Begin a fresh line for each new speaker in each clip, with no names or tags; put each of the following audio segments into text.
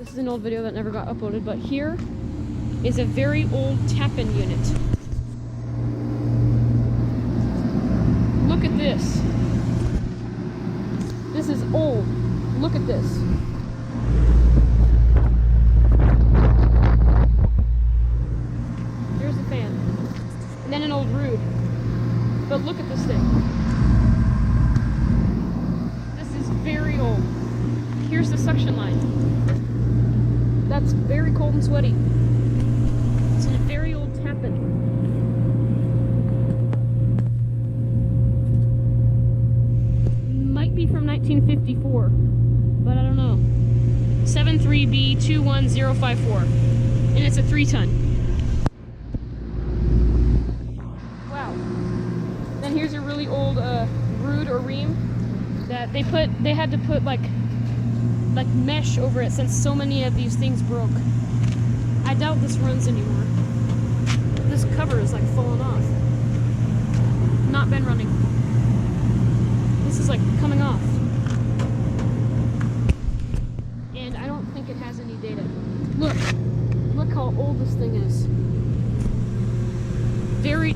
This is an old video that never got uploaded, but here is a very old Tappan unit. Look at this. This is old. Look at this. There's a fan. And then an old Ruud. But look at this thing. This is very old. Here's the suction line. That's very cold and sweaty. It's a very old Tappan. Might be from 1954, but I don't know. 73B21054. And it's a 3-ton. Wow. Then here's a really old Ruud or ream that they had to put like mesh over it since so many of these things broke. I doubt this runs anymore. This cover is like falling off. Not been running. This is like coming off. And I don't think it has any data. Look how old this thing is.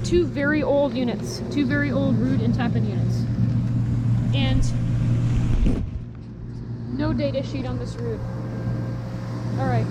Two very old units. Two very old Ruud and Tappan units. And no data sheet on this Ruud. Alright.